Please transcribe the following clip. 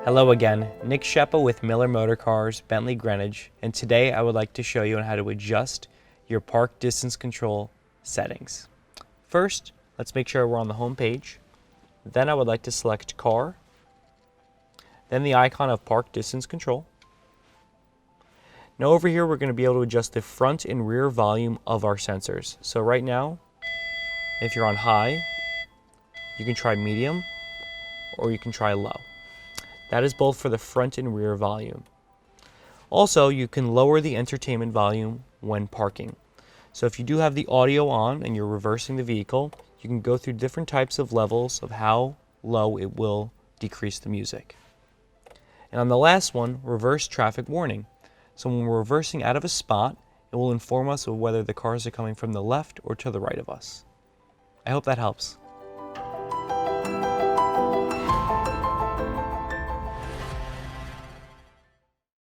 Hello again, Nick Scheppa with Miller Motorcars, Bentley Greenwich, and today I would like to show you on how to adjust your park distance control settings. First, let's make sure we're on the home page. Then I would like to select Car, then the icon of Park Distance Control. Now over here we're going to be able to adjust the front and rear volume of our sensors. So right now, if you're on high, you can try medium or you can try low. That is both for the front and rear volume. Also, you can lower the entertainment volume when parking. So if you do have the audio on and you're reversing the vehicle, you can go through different types of levels of how low it will decrease the music. And on the last one, reverse traffic warning. So when we're reversing out of a spot, it will inform us of whether the cars are coming from the left or to the right of us. I hope that helps.